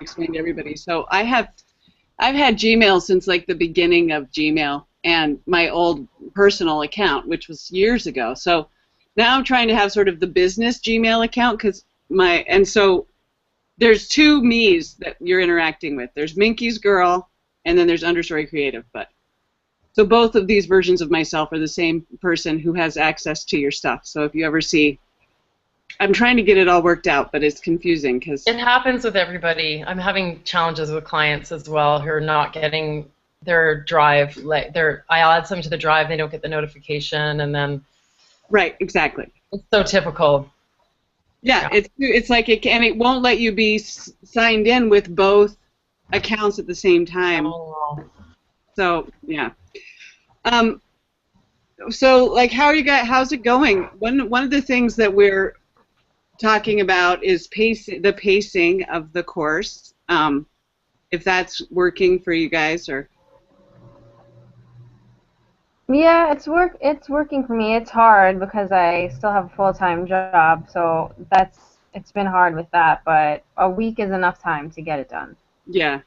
explain to everybody. So I've had Gmail since like the beginning of Gmail and my old personal account, which was years ago. So now I'm trying to have sort of the business Gmail account and so there's two me's that you're interacting with. There's Minky's Girl and then there's Understory Creative. So both of these versions of myself are the same person who has access to your stuff. So if you ever see, I'm trying to get it all worked out, but it's confusing because it happens with everybody. I'm having challenges with clients as well who are not getting their drive. I add something to the drive, they don't get the notification, and then right, exactly. It's so typical. Yeah. It's like it won't let you be signed in with both accounts at the same time. Oh. So yeah. So like, how are you guys? How's it going? One of the things that we're talking about is the pacing of the course. If that's working for you guys, or yeah, it's working for me. It's hard because I still have a full-time job, so it's been hard with that. But a week is enough time to get it done. Yeah,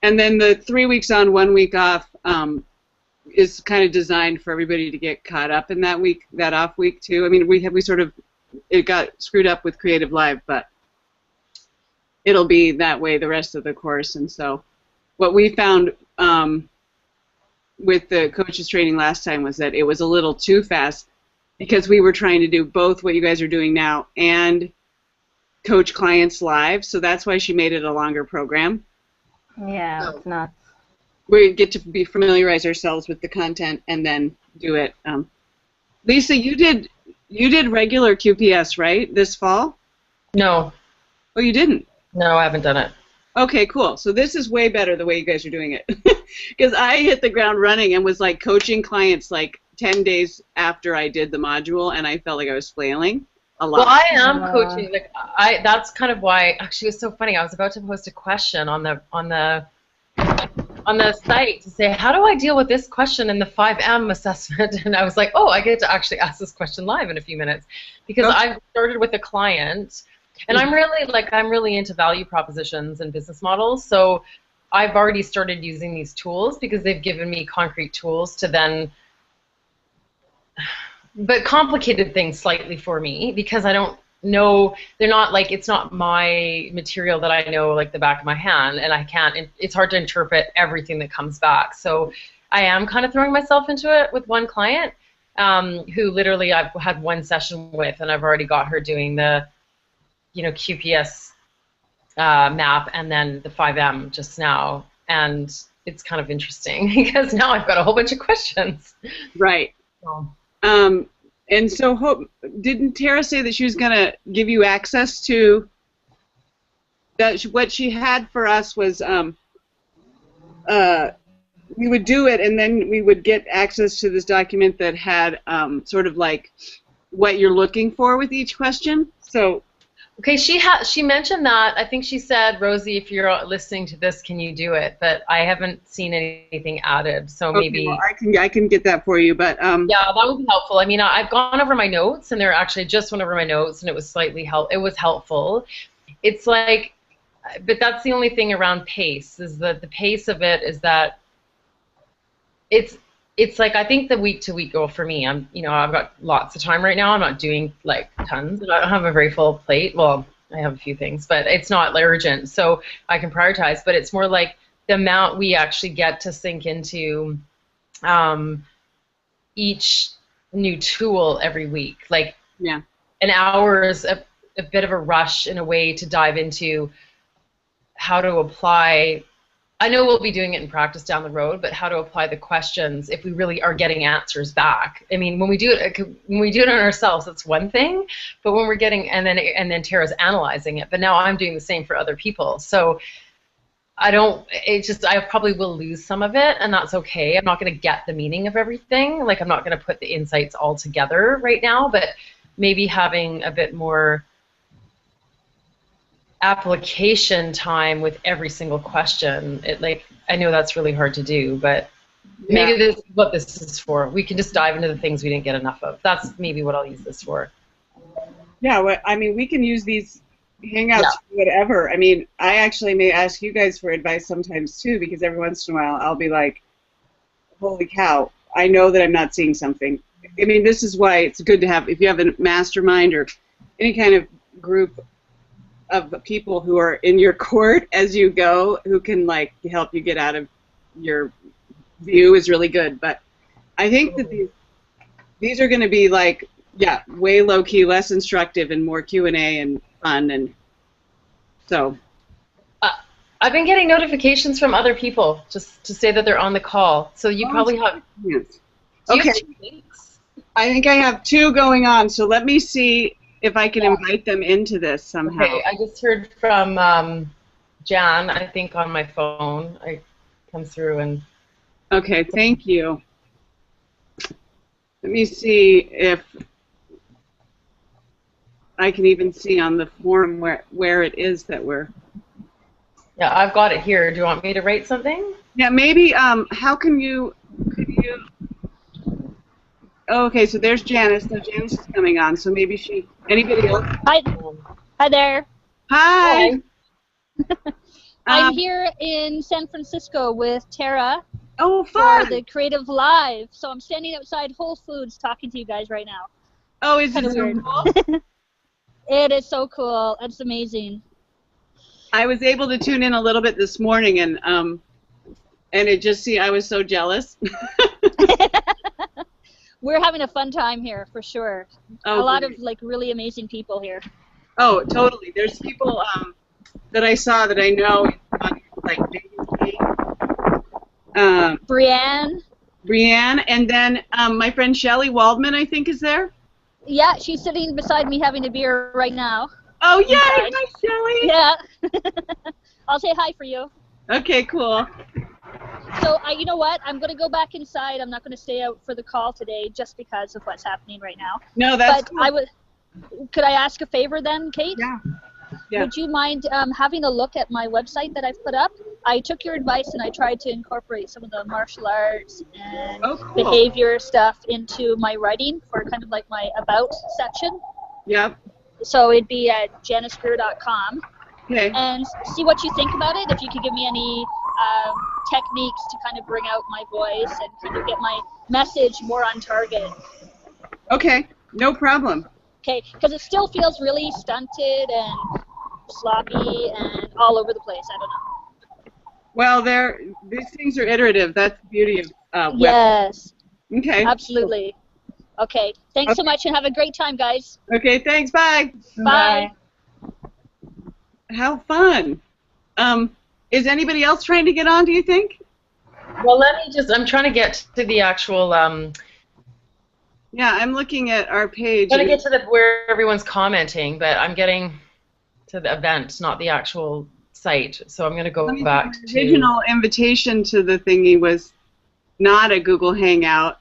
and then the 3 weeks on, 1 week off is kind of designed for everybody to get caught up in that off week too. I mean, it got screwed up with Creative Live, but it'll be that way the rest of the course. And so what we found with the coaches training last time was that it was a little too fast because we were trying to do both what you guys are doing now and coach clients live. So that's why she made it a longer program. Yeah, it's nuts. We get to familiarize ourselves with the content and then do it. Lisa, you did regular QPS, right, this fall? No. Oh, you didn't? No, I haven't done it. Okay, cool. So this is way better the way you guys are doing it. Because I hit the ground running and was like coaching clients like 10 days after I did the module, and I felt like I was flailing a lot. Well, I am coaching. Like that's kind of why. Actually, it's so funny. I was about to post a question on the site to say, how do I deal with this question in the 5M assessment? And I was like, oh, I get to actually ask this question live in a few minutes because I've started with a client, and I'm really into value propositions and business models. So I've already started using these tools because they've given me concrete tools to then, but complicated things slightly for me because I don't know, they're not like, it's not my material that I know like the back of my hand, and it's hard to interpret everything that comes back. So I am kind of throwing myself into it with one client who literally I've had one session with, and I've already got her doing the, QPS map and then the 5M just now, and it's kind of interesting because now I've got a whole bunch of questions. Right. And so, didn't Tara say that she was going to give you access to that? What she had for us was we would do it, and then we would get access to this document that had sort of like what you're looking for with each question. So, okay, she mentioned that. I think she said, Rosie, if you're listening to this, can you do it? But I haven't seen anything added, so maybe well, I can get that for you. But yeah, that would be helpful. I mean, I've gone over my notes, and I just went over my notes, and it was helpful. It's like, but that's the only thing around pace is that the pace of it is that it's like, I think the week-to-week goal for me, I've got lots of time right now. I'm not doing like tons. I don't have a very full plate. Well, I have a few things, but it's not urgent, so I can prioritize. But it's more like the amount we actually get to sink into each new tool every week. Like, yeah, an hour is a bit of a rush in a way to dive into how to apply. I know we'll be doing it in practice down the road, but how to apply the questions if we really are getting answers back. I mean, when we do it on ourselves, it's one thing, but when we're getting, and then Tara's analyzing it, but now I'm doing the same for other people. So I probably will lose some of it, and that's okay. I'm not going to get the meaning of everything. Like, I'm not going to put the insights all together right now, but maybe having a bit more application time with every single question. I know that's really hard to do, but maybe this is what this is for. We can just dive into the things we didn't get enough of. That's maybe what I'll use this for. Yeah, well, I mean, we can use these Hangouts, Yeah. whatever. I mean, I actually may ask you guys for advice sometimes too, because every once in a while I'll be like, holy cow, I know that I'm not seeing something. I mean, this is why it's good to have, if you have a mastermind or any kind of group of people who are in your court as you go, who can like help you get out of your view is really good. But I think that these are going to be like, yeah, way low key, less instructive, and more Q&A and fun, and so. I've been getting notifications from other people just to say that they're on the call. So you probably have. Yes. Do you Okay. have 2 links? I think I have 2 going on, so let me see if I can invite them into this somehow. Okay, I just heard from Jan, I think, on my phone. I come through and. Okay, thank you. Let me see if I can even see on the forum where it is that we're. Yeah, I've got it here. Do you want me to write something? Yeah, maybe. How can you? Could you? Oh, okay, so there's Janice. Now Janice is coming on, so maybe she. Anybody else? Hi, hi there. Hi. I'm here in San Francisco with Tara Oh, for fun. the Creative Live. So I'm standing outside Whole Foods talking to you guys right now. Oh, is it Kinda so weird. cool? It is so cool. It's amazing. I was able to tune in a little bit this morning, and it just I was so jealous. We're having a fun time here for sure. Oh, a lot great. of like really amazing people here. Oh, totally. There's people that I saw that I know, like Brienne. Brianne, and then my friend Shelley Waldman, I think, is there. Yeah, she's sitting beside me having a beer right now. Oh, yay! Inside. Hi, Shelley. Yeah. I'll say hi for you. Okay, cool. So, you know what? I'm going to go back inside. I'm not going to stay out for the call today just because of what's happening right now. No, that's But cool. could I ask a favor then, Kate? Yeah. Yeah. Would you mind having a look at my website that I've put up? I took your advice and I tried to incorporate some of the martial arts and cool. behavior stuff into my writing for kind of like my about section. Yep. So it'd be at janicegreer.com. Okay. And see what you think about it. If you could give me any techniques to kind of bring out my voice and kind of get my message more on target. Okay, no problem. Okay, because it still feels really stunted and sloppy and all over the place. I don't know. Well, these things are iterative. That's the beauty of web. Yes. Okay. Absolutely. Okay. Thanks so much and have a great time, guys. Okay, thanks. Bye. Bye. How fun. Is anybody else trying to get on, do you think? Well, I'm trying to get to the actual, Yeah, I'm looking at our page. trying to get to where everyone's commenting, but I'm getting to the event, not the actual site. So I'm going to go back to... The original invitation to the thingy was not a Google Hangout.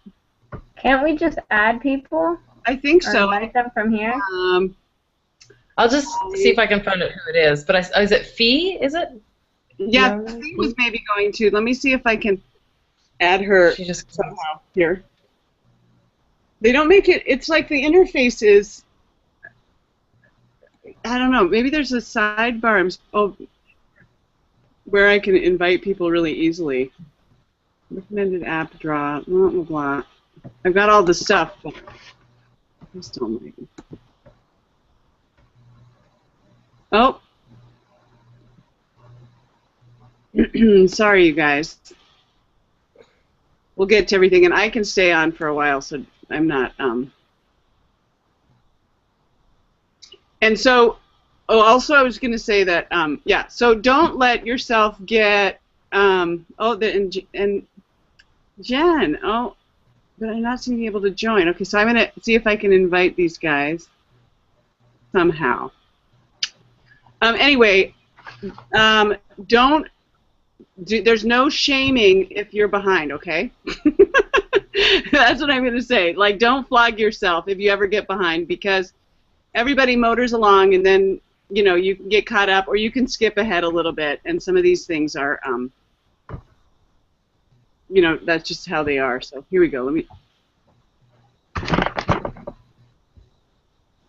Can't we just add people? I think Or so. invite them from here? I'll just see if I can find out who it is. But is it Fee? Is it? Yeah, Fee was maybe going to. Let me see if I can add her She just somehow here. They don't make it, it's like the interface is, I don't know, maybe there's a sidebar where I can invite people really easily. Recommended app draw, blah, blah, blah. I've got all the stuff, but I'm still not. Oh. Sorry, you guys. We'll get to everything, and I can stay on for a while, so I'm not. And so, also I was going to say that, yeah, so don't let yourself get, and Jen, but I'm not seeing able to join. Okay, so I'm going to see if I can invite these guys somehow. Anyway, there's no shaming if you're behind, okay? That's what I'm going to say. Like, don't flog yourself if you ever get behind, because everybody motors along, and then, you know, you can get caught up, or you can skip ahead a little bit, and some of these things are, you know, that's just how they are. So here we go.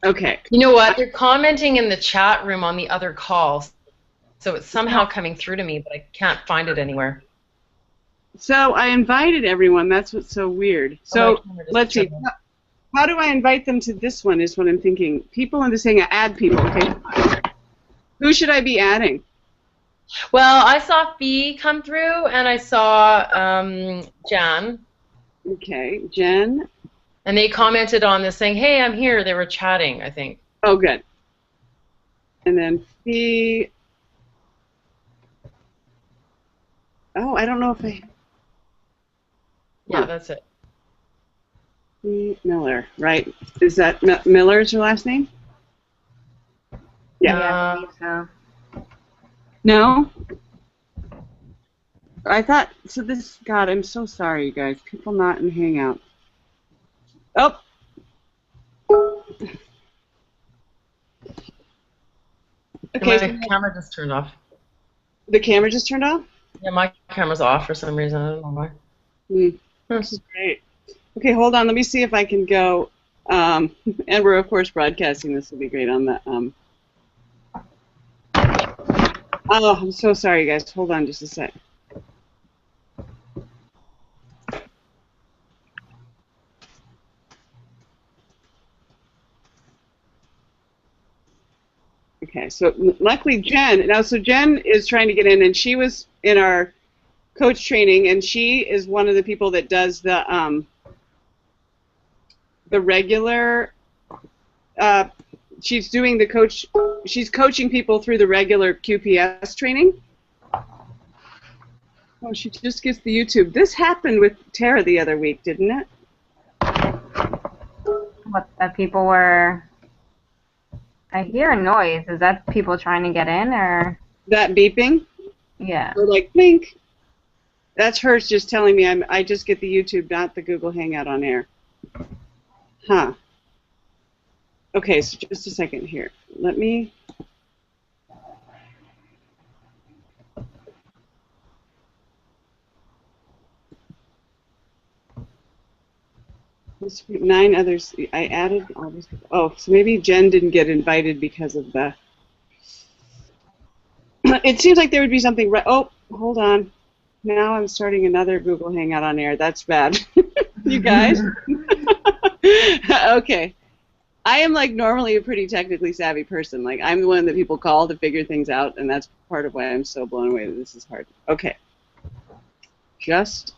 Okay. You know what? They're commenting in the chat room on the other calls, so it's somehow coming through to me, but I can't find it anywhere. So I invited everyone. That's what's so weird. So let's see. How do I invite them to this one is what I'm thinking. People in this thing, add people. Okay. Who should I be adding? Well, I saw Fee come through, and I saw Jan. Okay, Jen. And they commented on this saying, hey, I'm here. They were chatting, I think. Oh, good. And then Fee. Oh, I don't know if I... Yeah, that's it. Fee Miller, right. Is that Miller's her last name? Yeah, I believe so. No? I thought... So this... God, I'm so sorry, you guys. People not in Hangout. Oh! Okay, My camera just turned off. The camera just turned off? Yeah, my camera's off for some reason. I don't know why. This is great. Okay, hold on. Let me see if I can go. And we're, of course, broadcasting. This will be great on the... Oh, I'm so sorry, guys. Hold on just a sec. Okay, so luckily Jen, so Jen is trying to get in, and she was in our coach training, and she is one of the people that does the regular, she's doing the coach, she's coaching people through the regular QPS training. Oh, she just gets the YouTube. This happened with Tara the other week, didn't it? What, that people were... I hear a noise. Is that people trying to get in, or? That beeping? Yeah. Or like blink. That's hers just telling me I just get the YouTube, not the Google Hangout on air. Huh. Okay, so just a second here. Let me... This week, 9 others. I added all this. Oh, so maybe Jen didn't get invited because of the... It seems like there would be something... Oh, hold on. Now I'm starting another Google Hangout on air. That's bad. You guys? Okay. I am like normally a pretty technically savvy person. Like I'm the one that people call to figure things out, and that's part of why I'm so blown away that this is hard. Okay. Just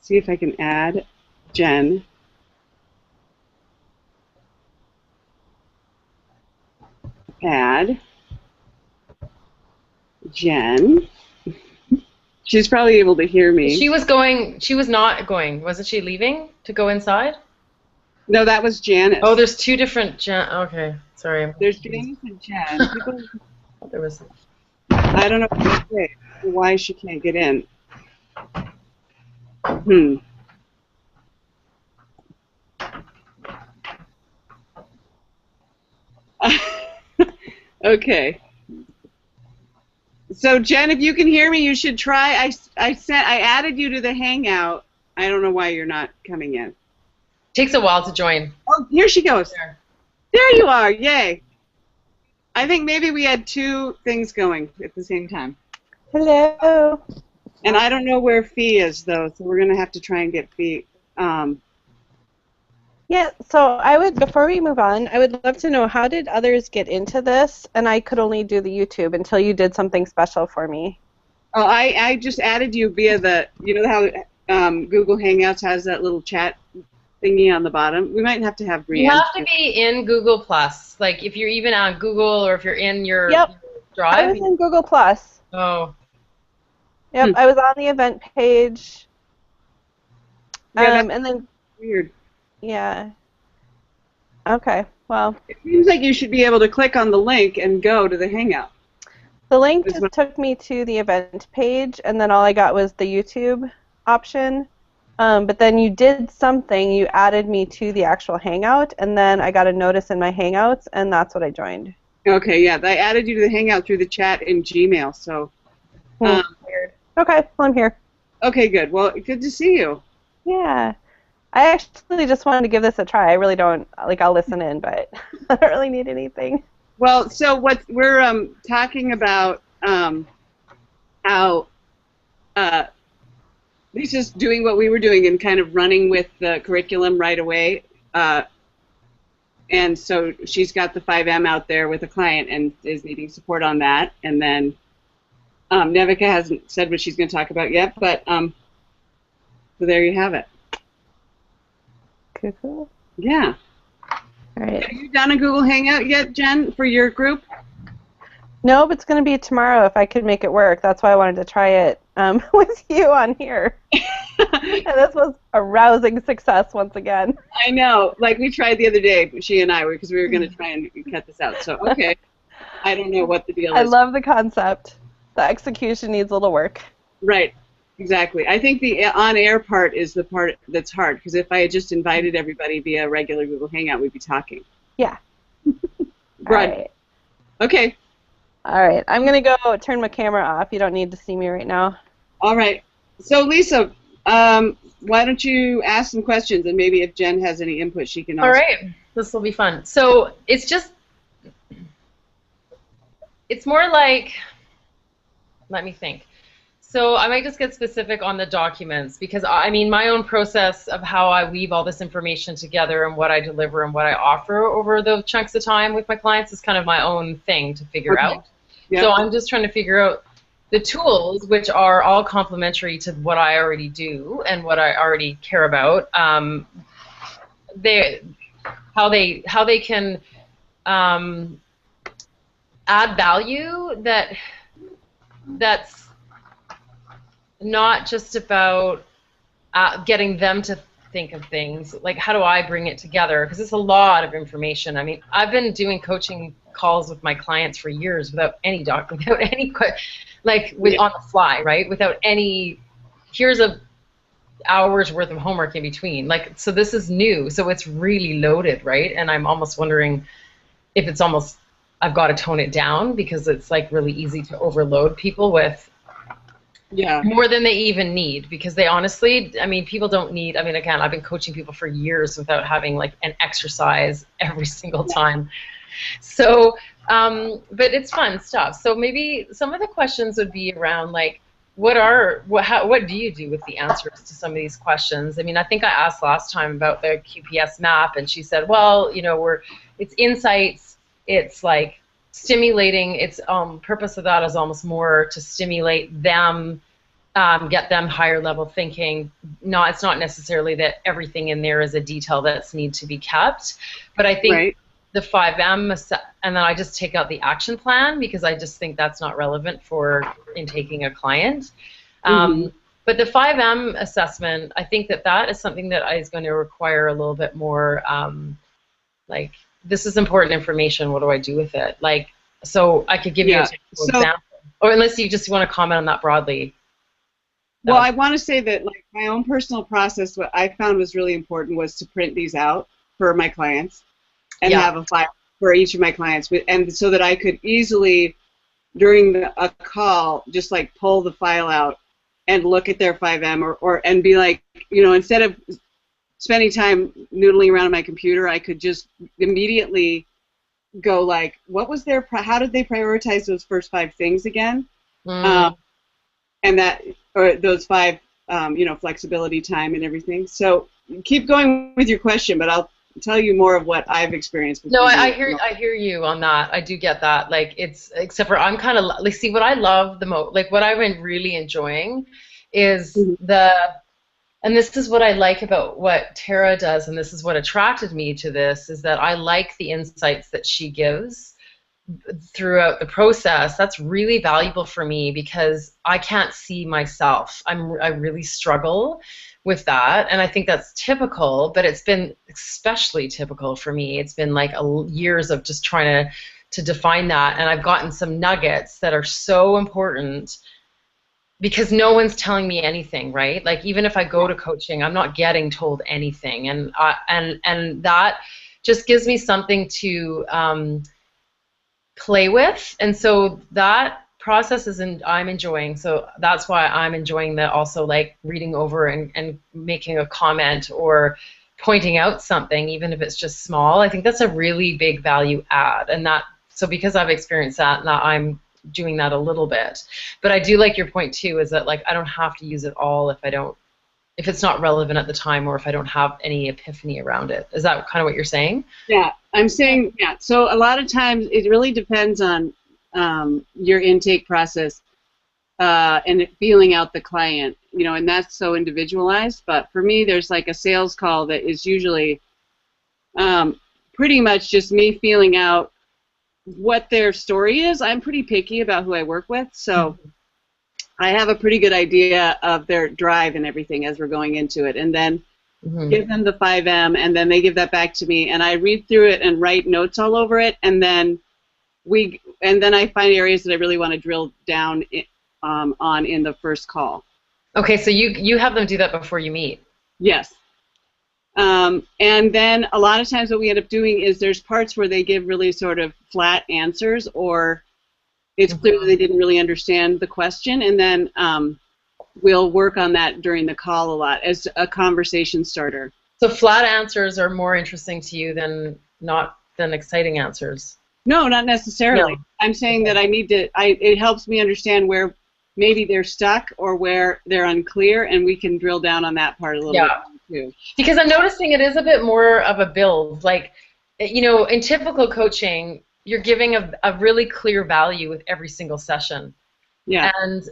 see if I can add Jen. Add Jen. She's probably able to hear me. She was not going. Wasn't she leaving to go inside? No, that was Janice. Oh, there's two different okay, sorry. There's Janice and Jen. People, there was... I don't know why she can't get in. Okay. So Jen, if you can hear me, you should try. I added you to the Hangout. I don't know why you're not coming in. Takes a while to join. Oh, here she goes. There you are. Yay. I think maybe we had two things going at the same time. Hello. And I don't know where Fee is, though, so we're going to have to try and get Fee. Yeah, so before we move on, I would love to know, how did others get into this? And I could only do the YouTube until you did something special for me. Oh, I just added you via the, you know how Google Hangouts has that little chat thingy on the bottom? We might have to have Brienne. You have to be in Google+. Like, if you're even on Google or if you're in your Drive. I was in Google+. Oh. Yep, I was on the event page. Yeah, and then... Weird. Yeah. Okay, well. It seems like you should be able to click on the link and go to the Hangout. The link just took me to the event page, and then all I got was the YouTube option. But then you did something. You added me to the actual Hangout, and then I got a notice in my Hangouts, and that's what I joined. Okay, yeah. I added you to the Hangout through the chat in Gmail, so. Weird. Okay, well, I'm here. Okay, good. Well, good to see you. Yeah. I actually just wanted to give this a try. I really don't, like, I'll listen in, but I don't really need anything. Well, so what we're talking about how Lisa's doing what we were doing and kind of running with the curriculum right away. And so she's got the 5M out there with a client and is needing support on that. And then Nevika hasn't said what she's going to talk about yet, but so there you have it. Cool. Yeah. All right. Have you done a Google Hangout yet, Jen, for your group? No, but it's going to be tomorrow if I could make it work. That's why I wanted to try it with you on here. And this was a rousing success once again. I know. Like we tried the other day, she and I, because we were going to try and cut this out. So, okay. I don't know what the deal is. I love the concept. The execution needs a little work. Right. Exactly. I think the on-air part is the part that's hard, because if I had just invited everybody via regular Google Hangout, we'd be talking. Yeah. Right. Right. Okay. All right. I'm going to go turn my camera off. You don't need to see me right now. All right. So, Lisa, why don't you ask some questions, and maybe if Jen has any input, she can also. All right. This will be fun. So it's more like, let me think. So I might just get specific on the documents, because I mean my own process of how I weave all this information together and what I deliver and what I offer over those chunks of time with my clients is kind of my own thing to figure out. Yep. So I'm just trying to figure out the tools, which are all complementary to what I already do and what I already care about. How they can add value that's not just about getting them to think of things. Like, how do I bring it together? Because it's a lot of information. I mean, I've been doing coaching calls with my clients for years without any on the fly, right? Without any, here's a hour's worth of homework in between. Like, so this is new, so it's really loaded, right? And I'm almost wondering if it's almost, I've got to tone it down, because it's like really easy to overload people with more than they even need, because they honestly, I mean, people don't need, I mean, again, I've been coaching people for years without having like an exercise every single time. So, but it's fun stuff. So maybe some of the questions would be around like, what do you do with the answers to some of these questions? I mean, I think I asked last time about the QPS map, and she said, well, you know, it's insights, it's like stimulating, its purpose of that is almost more to stimulate them, get them higher level thinking. No, it's not necessarily that everything in there is a detail that's need to be kept, but I think the 5M, and then I just take out the action plan, because I just think that's not relevant for intaking a client. But the 5M assessment, I think that is something that is going to require a little bit more, like, this is important information, what do I do with it? Like, so I could give you a example, or unless you just want to comment on that broadly. Well, I want to say that, like, my own personal process, what I found was really important was to print these out for my clients and have a file for each of my clients, and so that I could easily, during a call, just like pull the file out and look at their 5M, and be like, you know, instead of spending time noodling around on my computer, I could just immediately go like, what was how did they prioritize those first 5 things again? And that, or those 5, you know, flexibility, time, and everything. So keep going with your question, but I'll tell you more of what I've experienced. No, I hear you on that. I do get that. Like, it's, except for I'm kind of like, see, what I love the most, like what I've been really enjoying is and this is what I like about what Tara does, and this is what attracted me to this, is that I like the insights that she gives throughout the process. That's really valuable for me, because I can't see myself. I really struggle with that, and I think that's typical, but it's been especially typical for me. It's been like years of just trying to define that, and I've gotten some nuggets that are so important, because no one's telling me anything, right? Like, even if I go to coaching, I'm not getting told anything, and that just gives me something to play with. And so that process I'm enjoying, so that's why I'm enjoying the also like reading over and making a comment or pointing out something, even if it's just small. I think that's a really big value add, and that so because I've experienced that, now I'm doing that a little bit. But I do like your point too, is that like I don't have to use it all if it's not relevant at the time, or if I don't have any epiphany around it. Is that kind of what you're saying? Yeah, I'm saying, yeah. So a lot of times it really depends on your intake process and feeling out the client, you know, and that's so individualized. But for me, there's like a sales call that is usually pretty much just me feeling out what their story is. I'm pretty picky about who I work with, so I have a pretty good idea of their drive and everything as we're going into it, and then give them the 5M, and then they give that back to me, and I read through it and write notes all over it, and then I find areas that I really want to drill down on in the first call. Okay, so you have them do that before you meet. Yes. And then a lot of times what we end up doing is there's parts where they give really sort of flat answers, or it's clear that they didn't really understand the question, and then we'll work on that during the call a lot as a conversation starter. So flat answers are more interesting to you than exciting answers? No, not necessarily. No. I'm saying that it helps me understand where maybe they're stuck or where they're unclear, and we can drill down on that part a little bit too. Because I'm noticing it is a bit more of a build. Like, you know, in typical coaching, you're giving a really clear value with every single session. Yeah. And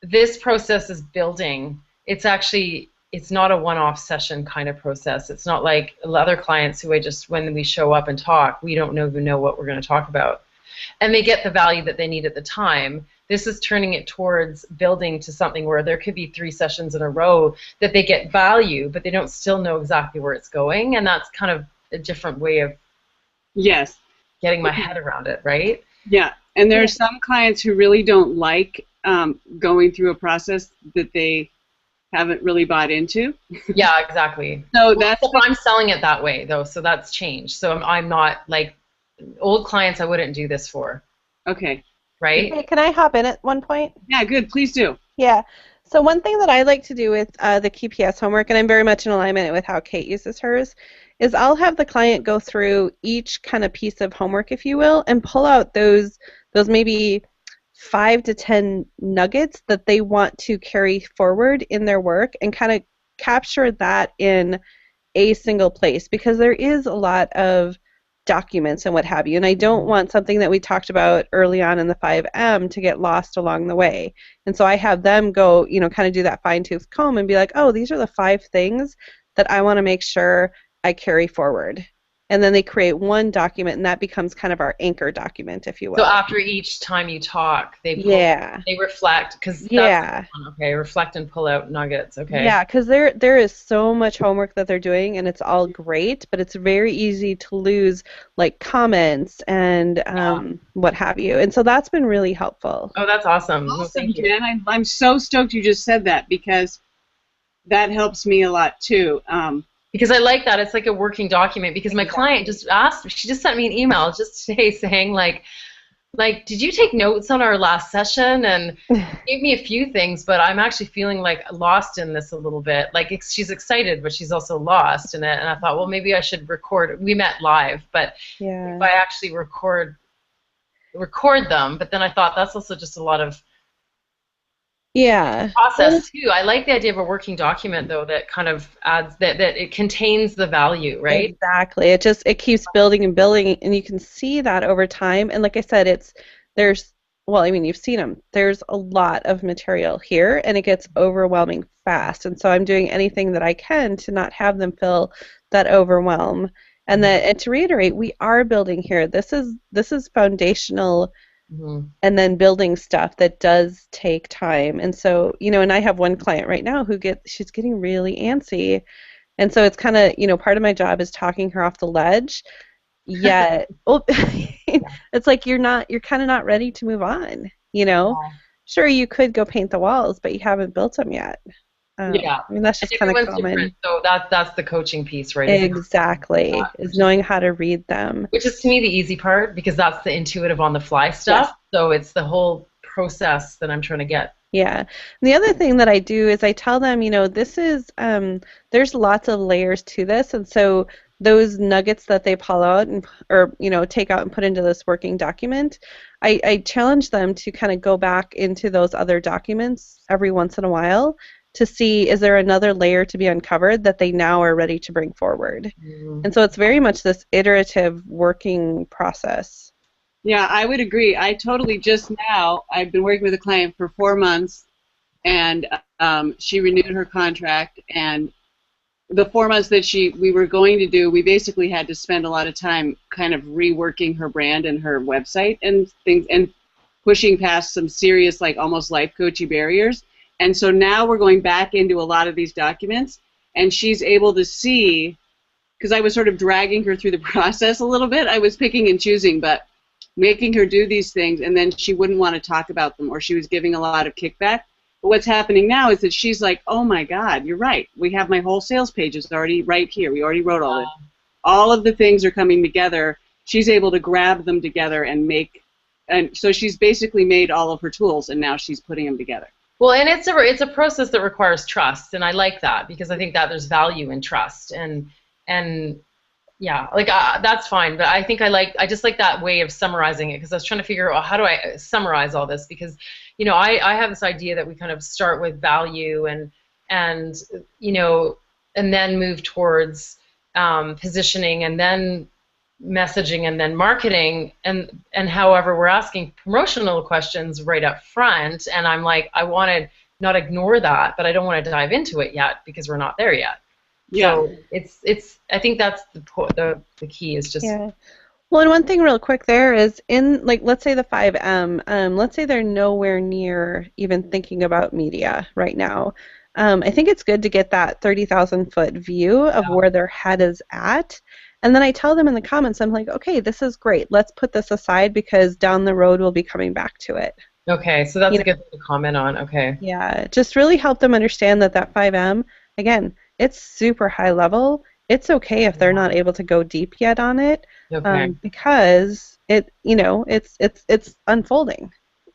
this process is building. It's not a one-off session kind of process. It's not like other clients who when we show up and talk, we don't even know what we're going to talk about. And they get the value that they need at the time. This is turning it towards building to something where there could be 3 sessions in a row that they get value, but they don't still know exactly where it's going. And that's kind of a different way of getting my head around it, right? Yeah, and there are some clients who really don't like going through a process that they haven't really bought into. Yeah, exactly. So I'm selling it that way, though, so that's changed. So I'm not, like, old clients I wouldn't do this for. Okay. Right? Hey, can I hop in at one point? Yeah, good. Please do. Yeah. So one thing that I like to do with the QPS homework, and I'm very much in alignment with how Kate uses hers, is I'll have the client go through each kind of piece of homework, if you will, and pull out those maybe 5 to 10 nuggets that they want to carry forward in their work and kind of capture that in a single place, because there is a lot of documents and what have you, and I don't want something that we talked about early on in the 5M to get lost along the way. And so I have them go, you know, kind of do that fine-tooth comb and be like, oh, these are the 5 things that I want to make sure I carry forward. And then they create one document, and that becomes kind of our anchor document, if you will. So after each time you talk, they reflect, because okay, reflect and pull out nuggets. Okay. Yeah, because there is so much homework that they're doing, and it's all great, but it's very easy to lose like comments and what have you, and so that's been really helpful. Oh, that's awesome. Awesome, well, thank you. Jen. I'm so stoked you just said that, because that helps me a lot too. Because I like that. It's like a working document, because my client just she just sent me an email just today saying like, did you take notes on our last session? And gave me a few things, but I'm actually feeling like lost in this a little bit. Like she's excited, but she's also lost in it. And I thought, well, maybe I should record. We met live, but if I actually record them, but then I thought that's also just a lot of process too. I like the idea of a working document though that kind of adds that it contains the value, right? Exactly. It keeps building and building, and you can see that over time. And like I said, you've seen them. There's a lot of material here, and it gets overwhelming fast. And so I'm doing anything that I can to not have them feel that overwhelm. And to reiterate, we are building here. This is foundational. And then building stuff that does take time. And so, you know, and I have one client right now she's getting really antsy. And so it's kind of, part of my job is talking her off the ledge. Yet, it's like you're kind of not ready to move on, Sure, you could go paint the walls, but you haven't built them yet. I mean, that's just kind of common. Different. So that's the coaching piece, right? Exactly, is knowing how to read them. Which is, to me, the easy part, because that's the intuitive on-the-fly stuff. Yes. So it's the whole process that I'm trying to get. Yeah. And the other thing that I do is I tell them, this is, there's lots of layers to this. And so those nuggets that they pull out or take out and put into this working document, I challenge them to kind of go back into those other documents every once in a while to see, is there another layer to be uncovered that they now are ready to bring forward? And so it's very much this iterative working process. Yeah, I would agree. I've been working with a client for 4 months, and she renewed her contract, and the 4 months that we were going to do, we basically had to spend a lot of time kind of reworking her brand and her website and things, and pushing past some serious, like almost life coachy barriers. And so now we're going back into a lot of these documents, and she's able to see, because I was sort of dragging her through the process a little bit. I was picking and choosing, but making her do these things, and then she wouldn't want to talk about them, or she was giving a lot of kickback. But what's happening now is that she's like, oh my God, you're right. We have my whole sales pages already right here. We already wrote all this. All of the things are coming together. She's able to grab them together and so she's basically made all of her tools, and now she's putting them together. Well, and it's a process that requires trust, and I like that because I think that there's value in trust, and yeah, like that's fine. But I think I just like that way of summarizing it, because I was trying to figure out how do I summarize all this, because I have this idea that we kind of start with value and then move towards positioning, and then messaging, and then marketing, and however we're asking promotional questions right up front, and I'm like, I want to not ignore that, but I don't want to dive into it yet because we're not there yet. Yeah. So it's I think that's the key is just. Yeah. Well, and one thing real quick there is in, like, let's say the 5M, let's say they're nowhere near even thinking about media right now. I think it's good to get that 30,000-foot view of where their head is at. And then I tell them in the comments, I'm like, okay, this is great. Let's put this aside because down the road we'll be coming back to it. Okay, so that's a good thing to comment on. Okay. Yeah, just really help them understand that 5M, again, it's super high level. It's okay if they're not able to go deep yet on it, because it's unfolding.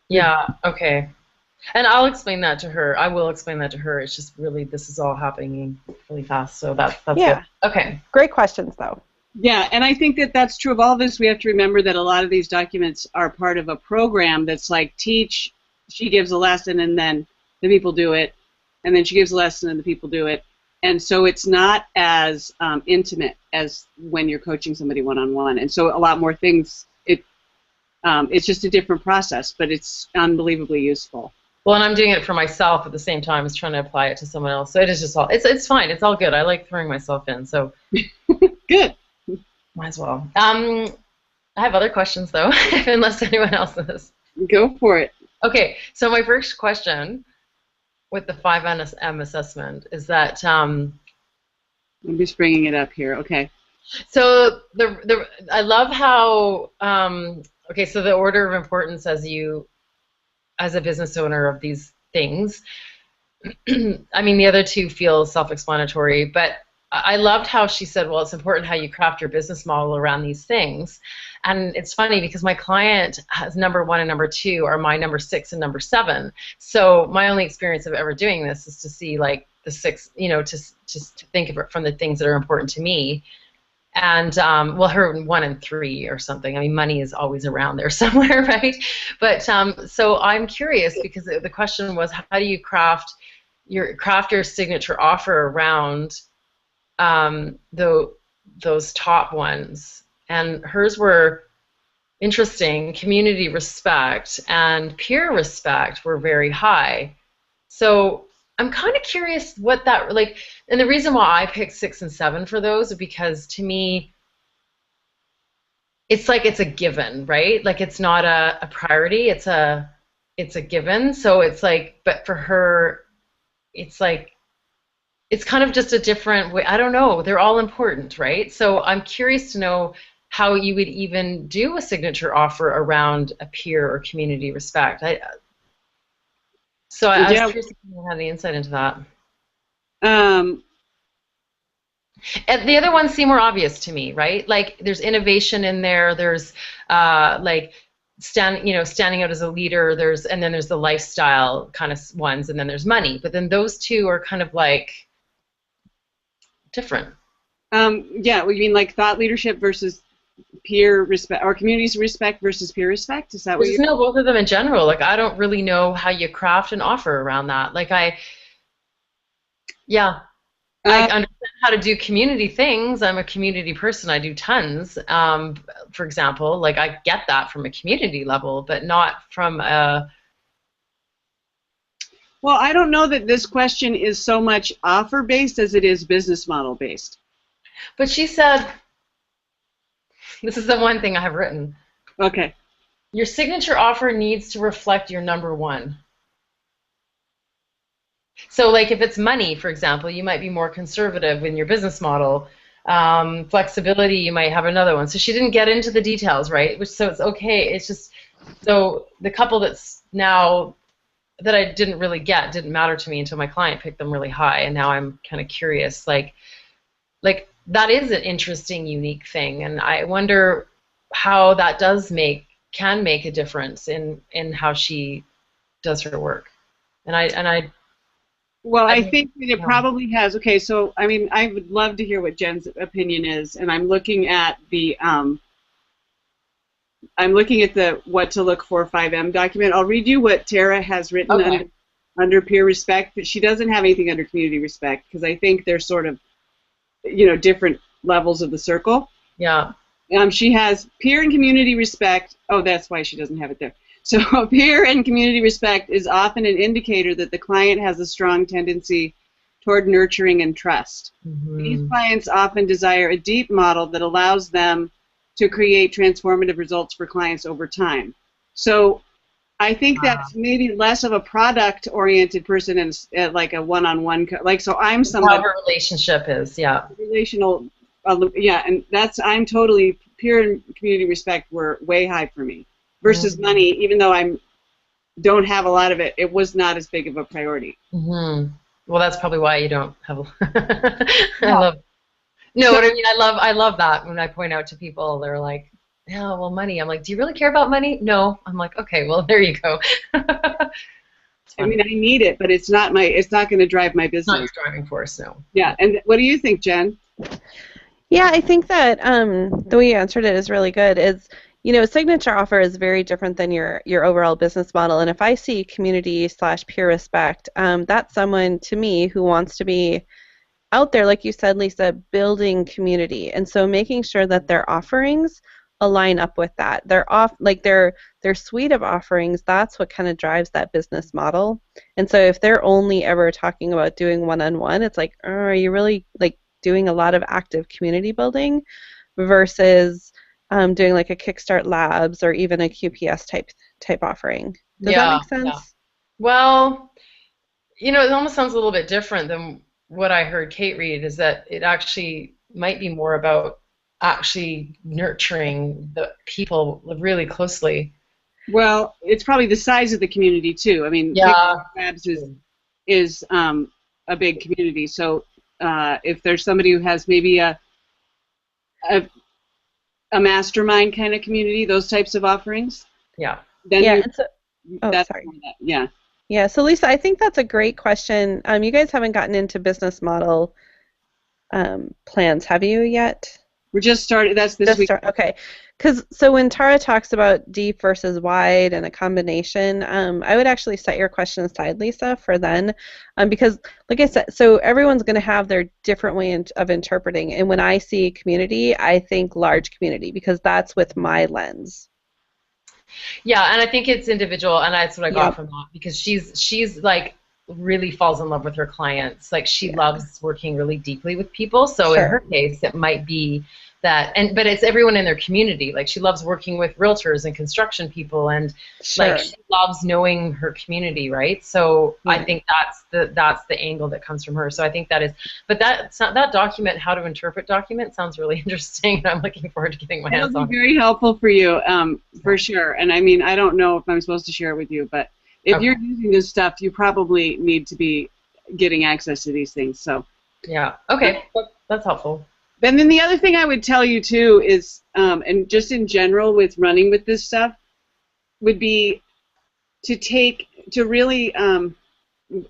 Yeah. Okay. And I'll explain that to her. I will explain that to her. It's just really, this is all happening really fast, so that's good. Okay. Great questions, though. Yeah, and I think that that's true of all of this. We have to remember that a lot of these documents are part of a program that's like teach. She gives a lesson, and then the people do it, and then she gives a lesson, and the people do it. And so it's not as intimate as when you're coaching somebody one-on-one. And so a lot more things, it's just a different process, but it's unbelievably useful. Well, and I'm doing it for myself at the same time as trying to apply it to someone else. So it is just it's fine. It's all good. I like throwing myself in. So Good. Might as well. I have other questions, though, unless anyone else does. Go for it. Okay, so my first question with the 5M assessment is that I'm just bringing it up here. Okay. So I love how okay, so the order of importance as a business owner of these things. I mean, the other two feel self-explanatory, but I loved how she said, well, it's important how you craft your business model around these things. And it's funny because my client has number 1 and number 2 are my number 6 and number 7. So my only experience of ever doing this is to see like the 6, to think of it from the things that are important to me. And well, her 1 and 3 or something. I mean, money is always around there somewhere, right? But so I'm curious because the question was, how do you craft your signature offer around those top ones? And hers were interesting. Community respect and peer respect were very high. So I'm kind of curious what that, like, and the reason why I picked 6 and 7 for those is because to me, it's like it's a given, right? Like it's not a priority, it's a given. So it's like, but for her, it's like, it's kind of just a different way. I don't know. They're all important, right? So I'm curious to know how you would even do a signature offer around a peer or community respect. I was curious if you had any insight into that. And the other ones seem more obvious to me, right? Like there's innovation in there. There's like standing out as a leader. And then there's the lifestyle kind of ones, and then there's money. But then those two are kind of like different. Yeah, well, you mean like thought leadership versus peer respect, or communities respect versus peer respect? Is that what you? No, both of them in general. Like, I don't really know how you craft an offer around that. Like, I understand how to do community things. I'm a community person. I do tons. For example, like, I get that from a community level, but not from a. Well, I don't know that this question is so much offer based as it is business model based. But she said, this is the one thing I have written. Okay. Your signature offer needs to reflect your number one. So, like, if it's money, for example, you might be more conservative in your business model. Flexibility, you might have another one. So she didn't get into the details, right? So it's okay. It's just, so the couple that's now that I didn't really get didn't matter to me until my client picked them really high, and now I'm kind of curious. Like that is an interesting, unique thing, and I wonder how that can make a difference in how she does her work. Well, I think that it probably has. Okay, so I mean, I would love to hear what Jen's opinion is, and I'm looking at the what to look for 5M document. I'll read you what Tara has written under peer respect, but she doesn't have anything under community respect because I think they're sort of, different levels of the circle. Yeah. She has peer and community respect. Oh, that's why she doesn't have it there. So peer and community respect is often an indicator that the client has a strong tendency toward nurturing and trust. Mm-hmm. These clients often desire a deep model that allows them to create transformative results for clients over time. So I think that's maybe less of a product-oriented person and like a one-on-one. So I'm somebody. How her relationship is, yeah. Relational, and I'm totally peer and community respect were way high for me. Versus money, even though I don't have a lot of it, it was not as big of a priority. Mm-hmm. Well, that's probably why you don't have. What I mean, I love that when I point out to people, they're like, "Yeah, well, money." I'm like, "Do you really care about money?" No. I'm like, "Okay, well, there you go." I mean, I need it, but it's not going to drive my business. It's not your driving force, no. Yeah, and what do you think, Jen? Yeah, I think that the way you answered it is really good. Signature offer is very different than your overall business model. And if I see community/peer respect, that's someone to me who wants to be out there, like you said, Lisa, building community. And so making sure that their offerings align up with that. Their suite of offerings, that's what kind of drives that business model. And so if they're only ever talking about doing one-on-one, it's like, are you really like doing a lot of active community building versus doing like a Kickstart Labs or even a QPS type offering. Does that make sense? Yeah. Well, it almost sounds a little bit different than what I heard Kate read, is that it actually might be more about actually nurturing the people really closely. Well, it's probably the size of the community too. I mean, Kickstart Labs is a big community. So if there's somebody who has maybe a mastermind kind of community, those types of offerings. Yeah. Then sorry. Yeah. Yeah. So Lisa, I think that's a great question. You guys haven't gotten into business model plans, have you yet? We're just started. That's this week. Okay. So when Tara talks about deep versus wide and a combination, I would actually set your question aside, Lisa, for then, because like I said, so everyone's going to have their different way of interpreting. And when I see community, I think large community because that's with my lens. Yeah, and I think it's individual, and that's what I got from that, because she's like really falls in love with her clients. Like she loves working really deeply with people. So in her case, it might be that, but it's everyone in their community. Like she loves working with realtors and construction people, and like she loves knowing her community, right? So I think that's the angle that comes from her. So I think that is, but that document, how to interpret document, sounds really interesting, and I'm looking forward to getting my hands on it. It'll be very helpful for you, for sure. And I mean, I don't know if I'm supposed to share it with you, but if you're using this stuff, you probably need to be getting access to these things. So yeah, okay, that's helpful. And then the other thing I would tell you too is, and just in general with running with this stuff, would be to really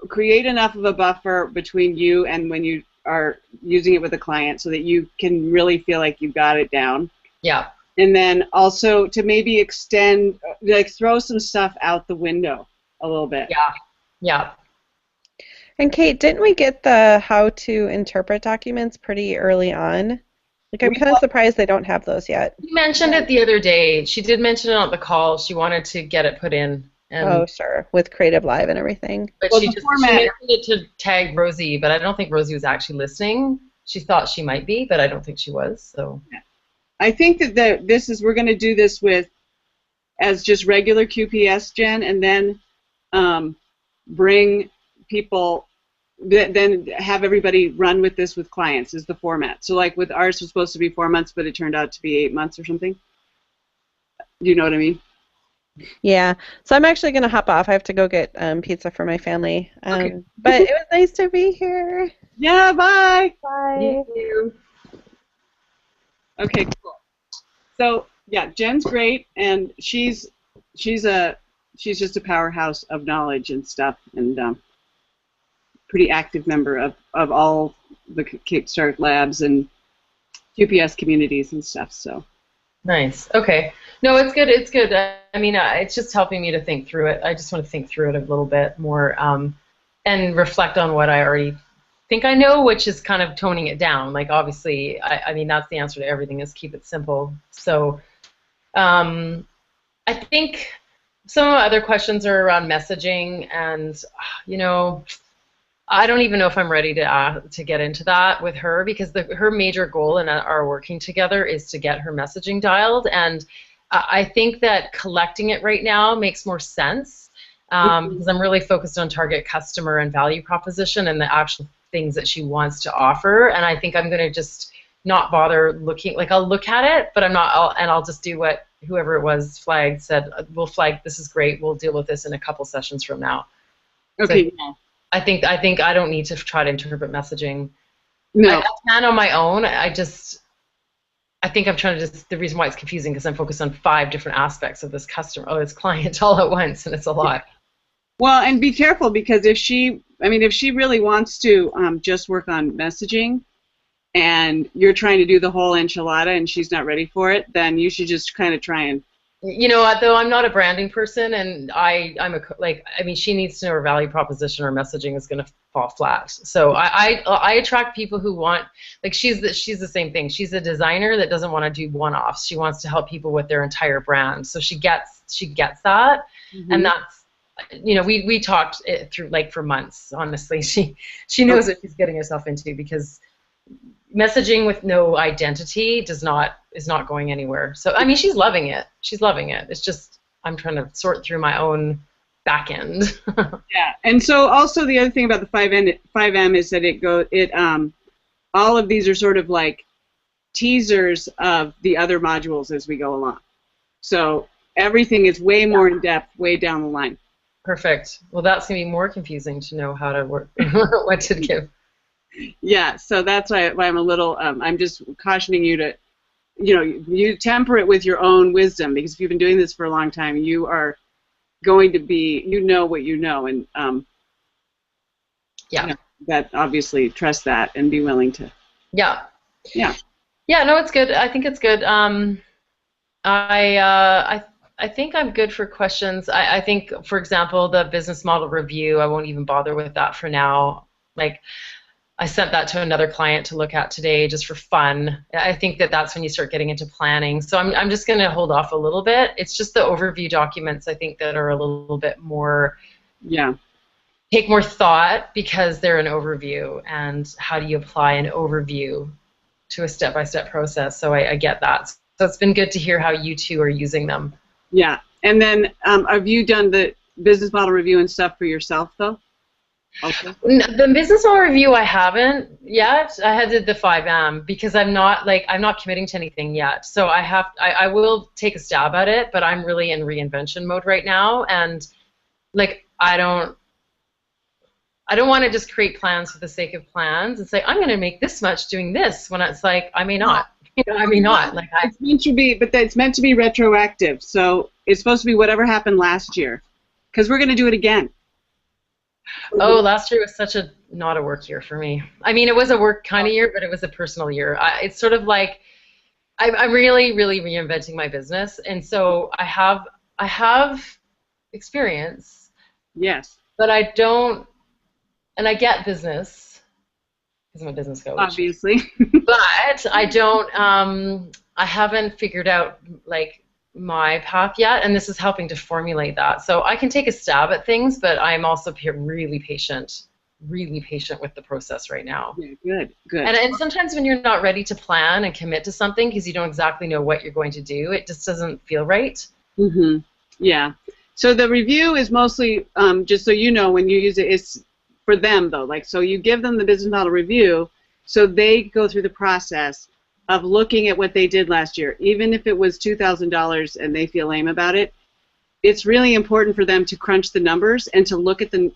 create enough of a buffer between you and when you are using it with a client so that you can really feel like you got it down. Yeah. And then also to maybe extend, like throw some stuff out the window a little bit. Yeah. Yeah. And Kate, didn't we get the how to interpret documents pretty early on? Like, I'm kind of surprised they don't have those yet. You mentioned it the other day. She did mention it on the call. She wanted to get it put in. And, oh, sure, with Creative Live and everything. But well, she mentioned it to tag Rosie, but I don't think Rosie was actually listening. She thought she might be, but I don't think she was. So I think that we're going to do this as just regular QPS, Jen, and then bring people, then have everybody run with this with clients is the format. So like with ours was supposed to be 4 months, but it turned out to be 8 months or something. Do you know what I mean? Yeah, so I'm actually going to hop off. I have to go get pizza for my family. Okay. But it was nice to be here. Yeah, bye. Bye. thank you. Okay, cool. So yeah, Jen's great, and she's just a powerhouse of knowledge and stuff, and pretty active member of all the Kickstart labs and QPS communities and stuff. So Nice. Okay. No, it's good. It's good. I mean, it's just helping me to think through it. I just want to think through it a little bit more and reflect on what I already think I know, which is kind of toning it down. Like, obviously, I mean, that's the answer to everything is keep it simple. So I think some of my other questions are around messaging, and, you know, I don't even know if I'm ready to get into that with her, because her major goal in our working together is to get her messaging dialed, and I think that collecting it right now makes more sense because I'm really focused on target customer and value proposition and the actual things that she wants to offer, and I think I'm going to just not bother looking. Like, I'll look at it, but I'll just do what whoever it was said, we'll flag, this is great, we'll deal with this in a couple sessions from now. okay. So, I think I don't need to try to interpret messaging. No. I can on my own. I think I'm trying to the reason why it's confusing because I'm focused on 5 different aspects of this this client all at once, and it's a lot. Well, and be careful, because if she really wants to just work on messaging, and you're trying to do the whole enchilada and she's not ready for it, then you should just kind of try and. You know what, though, I'm not a branding person, and she needs to know her value proposition, or messaging is going to fall flat. So I attract people who want, like, she's the same thing. She's a designer that doesn't want to do one-offs. She wants to help people with their entire brand. So she gets that, and that's, you know, we talked it through, like, for months. Honestly, she knows what she's getting herself into, because messaging with no identity is not going anywhere. So I mean, she's loving it. It's just I'm trying to sort through my own back end. Yeah, and so also the other thing about the 5M is that all of these are sort of like teasers of the other modules as we go along. So everything is way more in depth, way down the line. Perfect. Well, that's gonna be more confusing to know how to work, what to give. Yeah, so that's why I'm a little, I'm just cautioning you to, you know, you temper it with your own wisdom, because if you've been doing this for a long time, you are going to be, you know what you know, and yeah, you know, that obviously trust that and be willing to. Yeah. Yeah. Yeah, no, it's good. I think it's good. I think I'm good for questions. I think, for example, the business model review, I won't even bother with that for now. Like, I sent that to another client to look at today just for fun. I think that's when you start getting into planning. So I'm just going to hold off a little bit. It's just the overview documents, I think, that are a little bit more, take more thought, because they're an overview, and how do you apply an overview to a step-by-step process. So I get that. So it's been good to hear how you two are using them. Yeah. And then have you done the business model review and stuff for yourself, though? Okay. The business model review I haven't yet. I had the 5M because I'm not committing to anything yet. So I will take a stab at it, but I'm really in reinvention mode right now, and like I don't want to just create plans for the sake of plans and say I'm going to make this much doing this when it's like I may not. You know, I mean, not like I. It's meant to be, but it's meant to be retroactive. So it's supposed to be whatever happened last year, because we're going to do it again. Oh, last year was such a not a work year for me. I mean, it was a work kind of year, but it was a personal year. It's sort of like I'm really, really reinventing my business, and so I have experience, Yes, but I don't, and I get business because I'm a business coach. obviously. But I don't. I haven't figured out like my path yet, and this is helping to formulate that. So I can take a stab at things, but I'm also really patient with the process right now. Yeah, good. And sometimes when you're not ready to plan and commit to something because you don't exactly know what you're going to do, it just doesn't feel right. Mm-hmm. Yeah. So the review is mostly, just so you know, when you use it, it's for them though. Like, so you give them the business model review, so they go through the process of looking at what they did last year, even if it was $2,000 and they feel lame about it. It's really important for them to crunch the numbers and to look at the.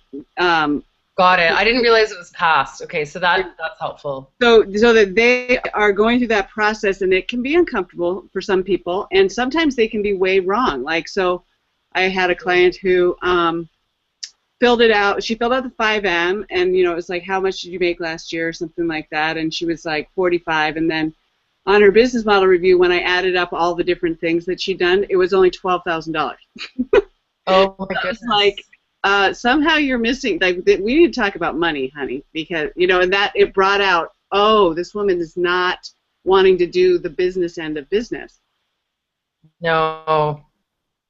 Got it. I didn't realize it was past. Okay, so that's helpful. So that they are going through that process, and it can be uncomfortable for some people, and sometimes they can be way wrong. Like, so I had a client who filled it out. She filled out the 5M, and it was like, how much did you make last year, or something like that, and she was like 45, and then on her business model review, when I added up all the different things that she'd done, it was only $12,000. Oh my goodness! Like, somehow you're missing. Like, we need to talk about money, honey, because and that it brought out, oh, this woman is not wanting to do the business end of business. No.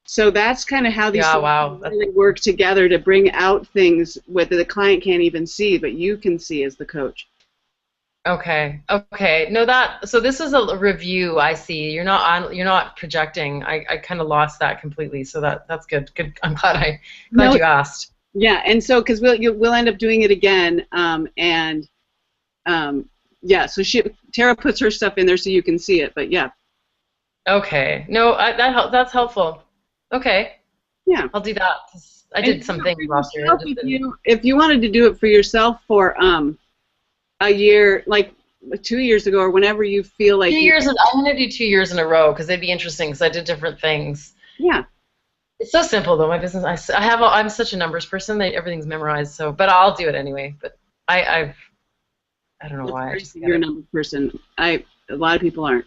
So that's kind of how these things wow. really work together to bring out things that the client can't even see, but you can see as the coach. Okay. No, so this is a review. I see. You're not projecting. I kind of lost that completely. So that's good. Good. I'm glad you asked. Yeah, and so because we'll end up doing it again, yeah. So Tara puts her stuff in there so you can see it, but yeah. Okay. No, that's helpful. Okay. Yeah. I'll do that. I did some things last year. If you wanted to do it for yourself for a year, like 2 years ago, or whenever you feel like 2 years. I'm going to do 2 years in a row because it'd be interesting because I did different things. Yeah. It's so simple though. My business. I'm such a numbers person that everything's memorized. So, but I'll do it anyway. But I don't know why. You're a number person. A lot of people aren't.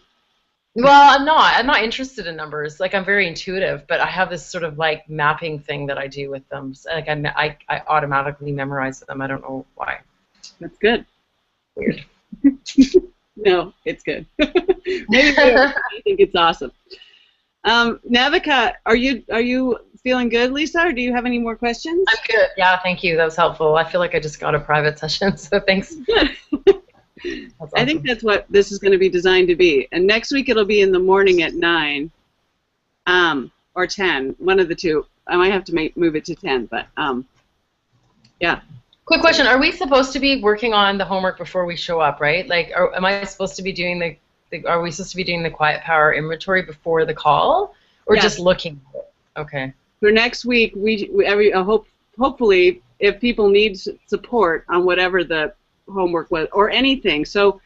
Well, I'm not. I'm not interested in numbers. Like, I'm very intuitive, but I have this sort of like mapping thing that I do with them. So, like, I automatically memorize them. I don't know why. That's good. Weird. No, it's good. Maybe I think it's awesome. Navika, are you feeling good, Lisa, or do you have any more questions? I'm good. Yeah, thank you. That was helpful. I feel like I just got a private session, so thanks. Awesome. I think that's what this is going to be designed to be. And next week it'll be in the morning at 9, or 10, one of the two. I might have to move it to 10, but yeah. Quick question: are we supposed to be working on the homework before we show up? Right? Like, am I supposed to be doing are we supposed to be doing the quiet power inventory before the call, or just looking at it? Okay. For next week, hopefully, if people need support on whatever the homework was or anything. So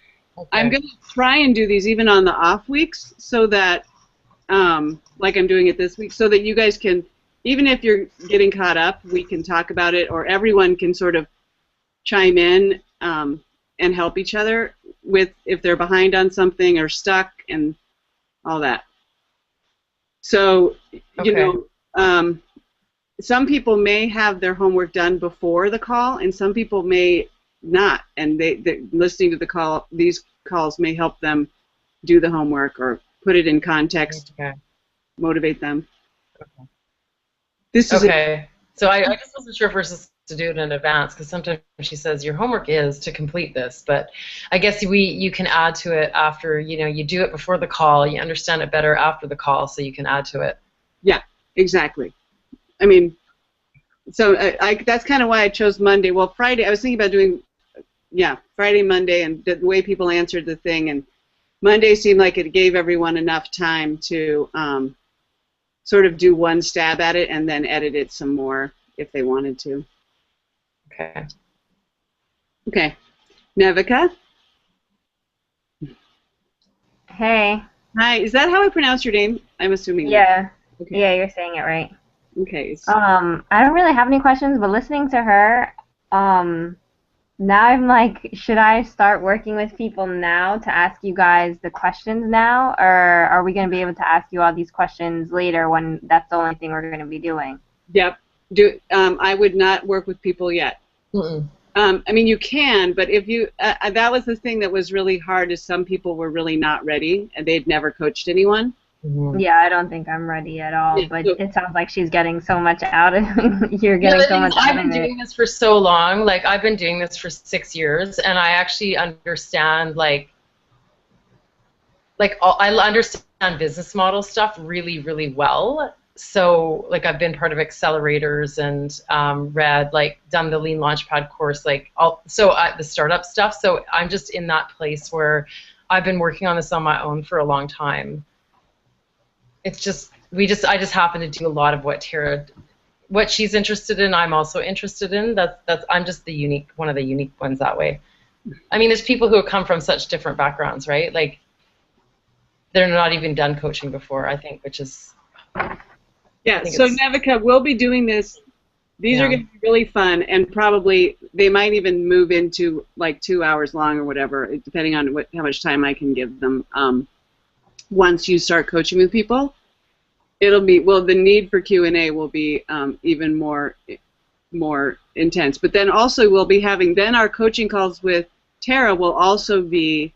I'm going to try and do these even on the off weeks so that, like I'm doing it this week, so that you guys can, even if you're getting caught up, we can talk about it, or everyone can sort of chime in and help each other with if they're behind on something or stuck and all that. So, some people may have their homework done before the call, and some people may not, and they listening to these calls may help them do the homework or put it in context, motivate them. Okay. This is So I just wasn't sure if we're supposed to do it in advance, because sometimes she says your homework is to complete this, but I guess you can add to it after, you do it before the call, you understand it better after the call, so you can add to it. Yeah, exactly. I mean, so that's kind of why I chose Monday. Well, Friday, I was thinking about doing, Friday, Monday, and the way people answered the thing, and Monday seemed like it gave everyone enough time to sort of do one stab at it and then edit it some more if they wanted to. Okay. Navika? Hey. Hi, is that how I pronounce your name? I'm assuming. Yeah. Okay. Yeah, you're saying it right. Okay. I don't really have any questions, but listening to her, now I'm like, should I start working with people now to ask you guys the questions now, or are we going to be able to ask you all these questions later when that's the only thing we're going to be doing? Yep. I would not work with people yet. Mm-mm. I mean, you can, but if you, that was the thing that was really hard is some people were really not ready and they'd never coached anyone. Mm-hmm. Yeah, I don't think I'm ready at all, Yeah, but so- it sounds like she's getting so much out of you're Yeah, getting the so thing is, much out I've of been it. doing this for so long. Like, I've been doing this for 6 years, and I actually understand, I understand business model stuff really, really well. So, like, I've been part of accelerators and done the Lean Launchpad course, the startup stuff. So I'm just in that place where I've been working on this on my own for a long time. It's just, I just happen to do a lot of what she's interested in, I'm also interested in. I'm just one of the unique ones that way. I mean, there's people who have come from such different backgrounds, right? Like, they're not even done coaching before, I think, which is... Yeah, so Nevika, we'll be doing this. These are going to be really fun, and probably they might even move into like 2 hours long or whatever, depending on how much time I can give them. Once you start coaching with people, it'll be, well, the need for Q&A will be even more intense. But then also we'll be having, then our coaching calls with Tara will also be,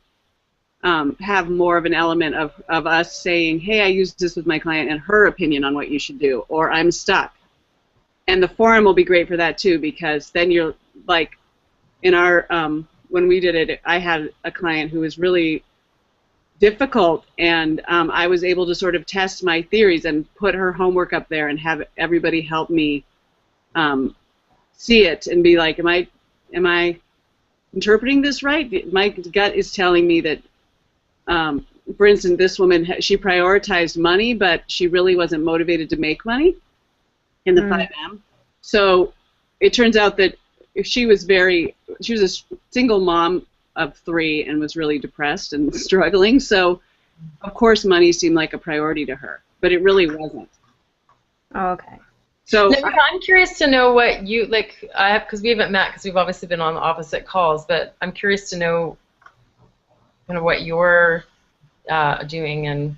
have more of an element of us saying, hey, I used this with my client and her opinion on what you should do, or I'm stuck. And the forum will be great for that too, because then you're like, in our, when we did it, I had a client who was really difficult, and I was able to sort of test my theories and put her homework up there and have everybody help me see it and be like, am I interpreting this right? My gut is telling me that, for instance, this woman, she prioritized money, but she really wasn't motivated to make money in the 5M. So it turns out that if she was a single mom of 3 and was really depressed and struggling, so of course money seemed like a priority to her, but it really wasn't. Oh, okay. So I'm curious to know what you, because we haven't met, because we've obviously been on the opposite calls, but I'm curious to know kind of what you're doing. And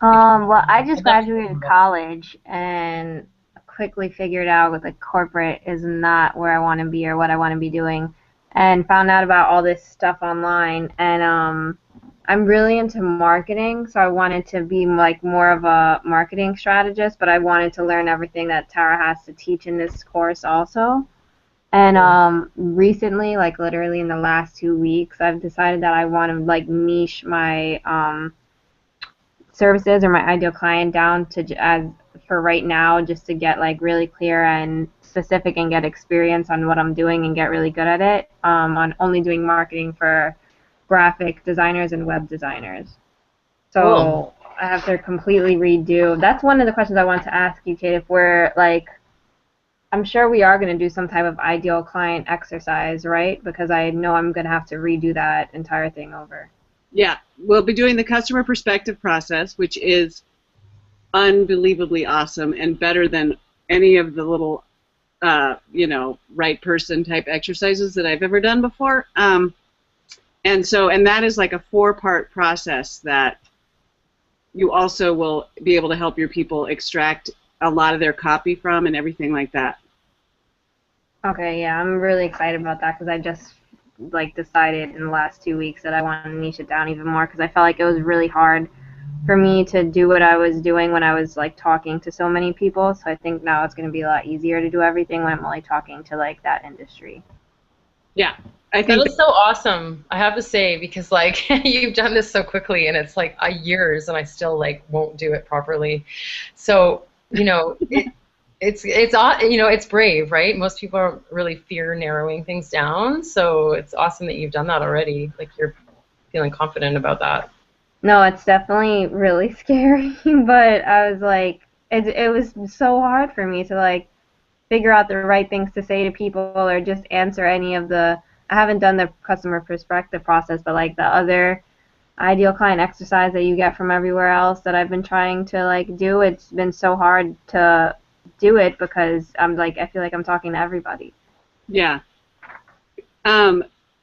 Well, I just graduated college and quickly figured out with corporate is not where I want to be or what I want to be doing, and found out about all this stuff online. And I'm really into marketing, so I wanted to be more of a marketing strategist, but I wanted to learn everything that Tara has to teach in this course also. And recently, literally in the last 2 weeks, I've decided that I want to niche my services or my ideal client down to, as for right now, just to get really clear and specific and get experience on what I'm doing and get really good at it, on only doing marketing for graphic designers and web designers. So cool. I have to completely redo. That's one of the questions I want to ask you, Kate, if we're I'm sure we are going to do some type of ideal client exercise, right? Because I know I'm going to have to redo that entire thing over. Yeah, we'll be doing the customer perspective process, which is unbelievably awesome and better than any of the little, right person type exercises that I've ever done before. And that is like a 4-part process that you also will be able to help your people extract a lot of their copy from and everything like that. Okay, yeah, I'm really excited about that because I just decided in the last 2 weeks that I want to niche it down even more because I felt like it was really hard for me to do what I was doing when I was talking to so many people. So I think now it's going to be a lot easier to do everything when I'm only talking to that industry. Yeah, I think that is so awesome. I have to say, because you've done this so quickly, and it's years, and I still won't do it properly. So it's brave, right? Most people are really fear narrowing things down. So it's awesome that you've done that already. You're feeling confident about that. No, it's definitely really scary, but I was it was so hard for me to figure out the right things to say to people or just answer any of the. I haven't done the customer perspective process, but the other ideal client exercise that you get from everywhere else that I've been trying to like do. It's been so hard to do it because I'm like I feel like I'm talking to everybody. Yeah.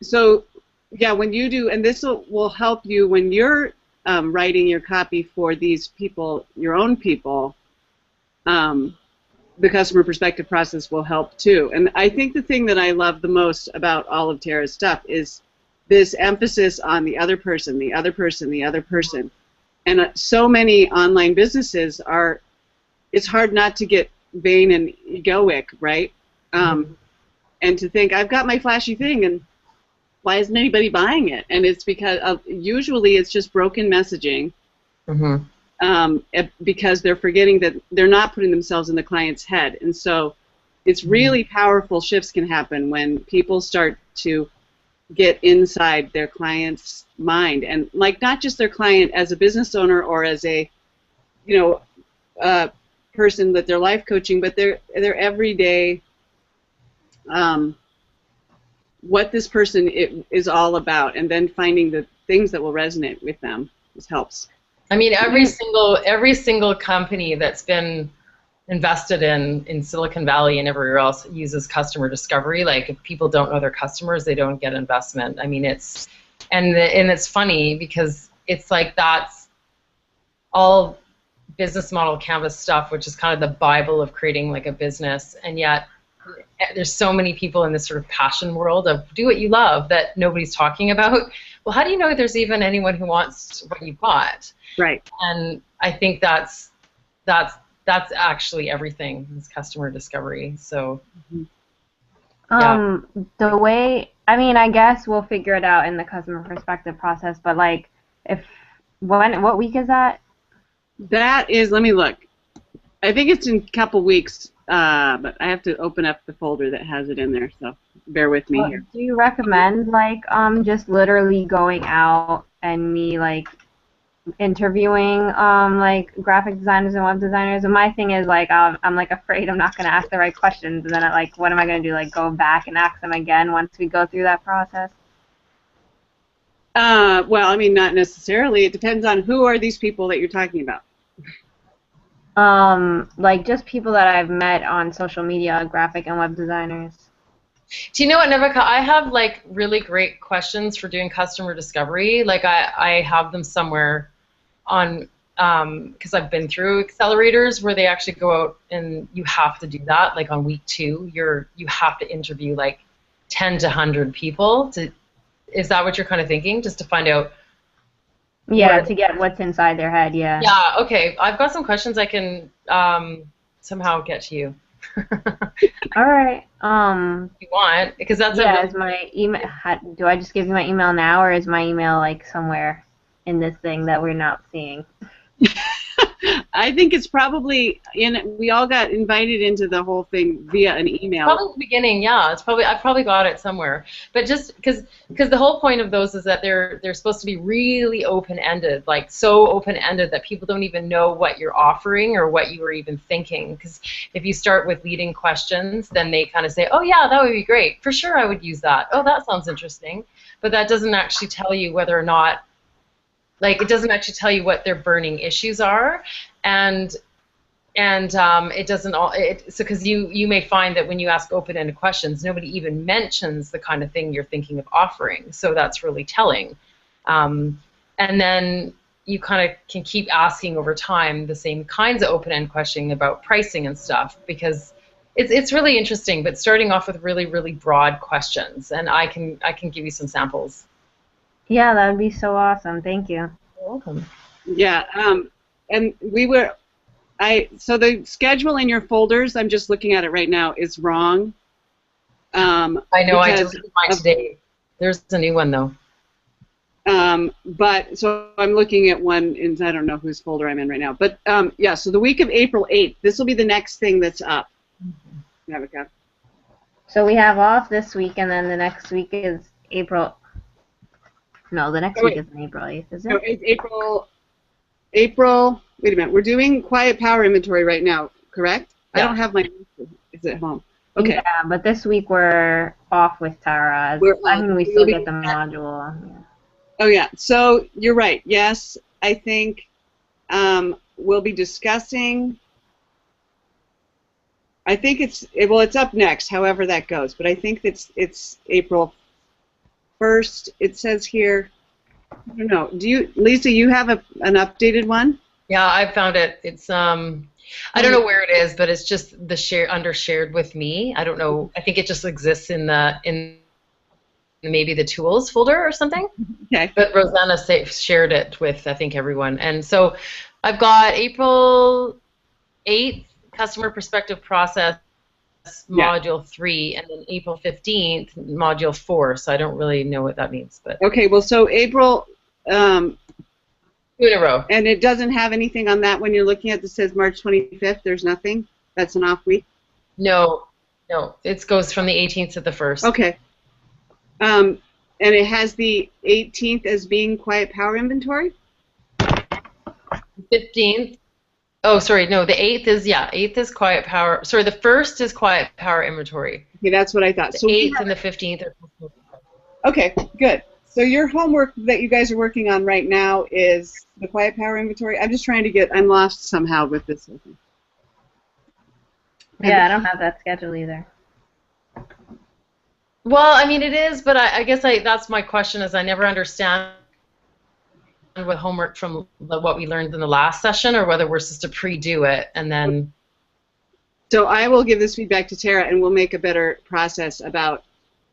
So yeah, when you do, and this will help you when you're writing your copy for these people, your own people. The customer perspective process will help too. And I think the thing that I love the most about all of Tara's stuff is this emphasis on the other person, the other person, the other person. And so many online businesses are, it's hard not to get vain and egoic, right? And to think, I've got my flashy thing, and why isn't anybody buying it? And it's because usually it's just broken messaging. Because they're forgetting that they're not putting themselves in the client's head. And so it's really powerful shifts can happen when people start to get inside their client's mind, and like not just their client as a business owner or as a person that they're life coaching, but their everyday what this person is all about, and then finding the things that will resonate with them. This helps. I mean, every single company that's been invested in Silicon Valley and everywhere else uses customer discovery. Like, if people don't know their customers, they don't get investment. I mean, it's funny because it's like that's all business model canvas stuff, which is kind of the Bible of creating like a business, and yet there's so many people in this sort of passion world of do what you love that nobody's talking about. Well, how do you know there's even anyone who wants what you bought? Right. And I think that's actually everything is customer discovery. So the way, I mean, I guess we'll figure it out in the customer perspective process, but like what week is that? That is, let me look. I think it's in a couple weeks, but I have to open up the folder that has it in there, so bear with me here. Do you recommend like just literally going out and me like interviewing like graphic designers and web designers? And my thing is like I'm like afraid I'm not going to ask the right questions, and then like what am I going to do, like go back and ask them again once we go through that process? Well, I mean, not necessarily. It depends on who are these people that you're talking about. Like just people that I've met on social media, graphic and web designers. Do you know what, Nevika? I have like really great questions for doing customer discovery. Like I have them somewhere on because I've been through accelerators where they actually go out and you have to do that. Like on week 2, you have to interview like 10 to 100 people. Is that what you're kind of thinking? Just to find out. Yeah, to get what's inside their head, yeah. Yeah, okay. I've got some questions I can somehow get to you. All right. If you want, because that's is my email. Do I just give you my email now, or is my email like somewhere in this thing that we're not seeing? I think it's probably we all got invited into the whole thing via an email. Probably the beginning, yeah. I've probably got it somewhere. But just because the whole point of those is that they're supposed to be really open-ended, like so open-ended that people don't even know what you're offering or what you were even thinking. Because if you start with leading questions, then they kind of say, oh yeah, that would be great. For sure I would use that. Oh, that sounds interesting. But that doesn't actually tell you whether or not, like, it doesn't actually tell you what their burning issues are, and it doesn't so because you may find that when you ask open-ended questions, nobody even mentions the kind of thing you're thinking of offering. So that's really telling, and then you kind of can keep asking over time the same kinds of open-ended questioning about pricing and stuff, because it's really interesting. But starting off with really, really broad questions, and I can give you some samples. Yeah, that would be so awesome. Thank you. You're welcome. Yeah, and so the schedule in your folders, I'm just looking at it right now, is wrong. I know, I just did mine today. There's a new one though. But so I'm looking at one, and I don't know whose folder I'm in right now. But yeah, so the week of April 8th, this will be the next thing that's up. Nevika. So we have off this week, and then the next week is April. No, the next week isn't April 8th, is it? No, it's April, wait a minute, we're doing Quiet Power Inventory right now, correct? Yeah. I don't have my, it's at home. Okay. Yeah, but this week we're off with Tara. I mean, we still get the module. Yeah. Oh yeah. So you're right. Yes, I think we'll be discussing. I think it's up next. However that goes, but I think it's April 1st. It says here. I don't know. Lisa? You have an updated one? Yeah, I found it. It's I don't know where it is, but it's just the under shared with me. I don't know. I think it just exists in maybe the tools folder or something. Okay. But Rosanna shared it with, I think, everyone. And so I've got April 8th, customer perspective process, module 3, and then April 15th, module 4. So I don't really know what that means. But okay, well, so April, 2 in a row. And it doesn't have anything on that when you're looking at that says March 25th? There's nothing? That's an off week? No. It goes from the 18th to the 1st. Okay. And it has the 18th as being quiet power inventory? 15th. Oh, sorry. No, the 8th is, 8th is quiet power. Sorry, the 1st is quiet power inventory. Okay, that's what I thought. The So 8th and the 15th are. Okay, good. So your homework that you guys are working on right now is the quiet power inventory? I'm just trying to I'm lost somehow with this. Yeah, I don't have that schedule either. Well, I mean, it is, but I guess that's my question is I never understand with homework from what we learned in the last session or whether we're supposed to pre-do it and then. So I will give this feedback to Tara and we'll make a better process about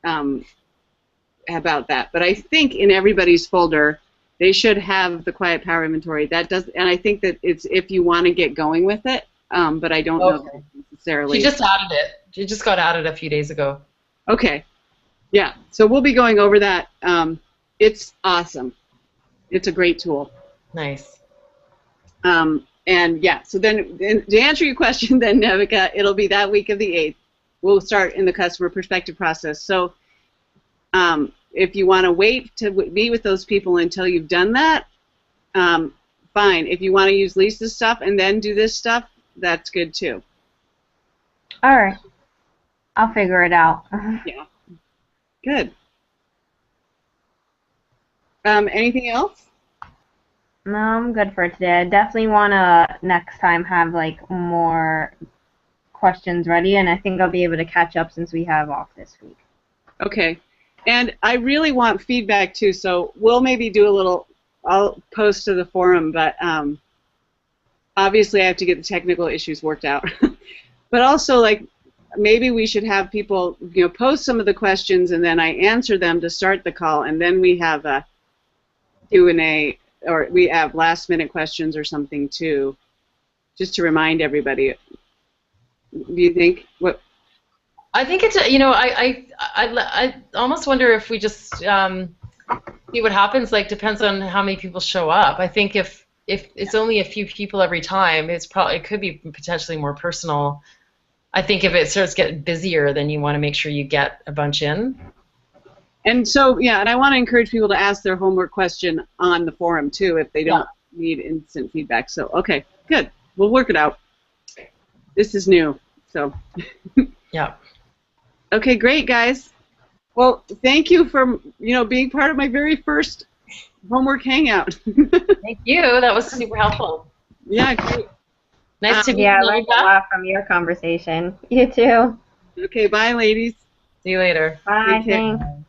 that. But I think in everybody's folder they should have the quiet power inventory. That does, and I think that it's if you want to get going with it. But I don't know necessarily. She just added it. She just got added a few days ago. Okay. Yeah. So we'll be going over that. It's awesome. It's a great tool. Nice. And yeah. So then to answer your question, then Nevika, it'll be that week of the 8th. We'll start in the customer perspective process. So if you want to wait to meet with those people until you've done that, fine. If you want to use Lisa's stuff and then do this stuff, that's good too. All right. I'll figure it out. Yeah. Good. Anything else? No, I'm good for today. I definitely want to next time have like more questions ready, and I think I'll be able to catch up since we have off this week. Okay. And I really want feedback too, so we'll maybe do a little, I'll post to the forum, but obviously I have to get the technical issues worked out. But also, like, maybe we should have people, post some of the questions and then I answer them to start the call, and then we have a Q&A, or we have last-minute questions or something too, just to remind everybody. Do you think? What? I think it's, I almost wonder if we just see what happens. Like, depends on how many people show up. I think if it's only a few people every time, it could be potentially more personal. I think if it starts getting busier, then you want to make sure you get a bunch in. And so, yeah, and I want to encourage people to ask their homework question on the forum too if they don't need instant feedback. So, okay, good. We'll work it out. This is new, so. Yeah. Okay, great, guys. Well, thank you for being part of my very first homework hangout. Thank you. That was super helpful. Yeah, great. Nice to meet you. Yeah, I learned a lot from your conversation. You too. Okay, bye, ladies. See you later. Bye. Take care. Thanks.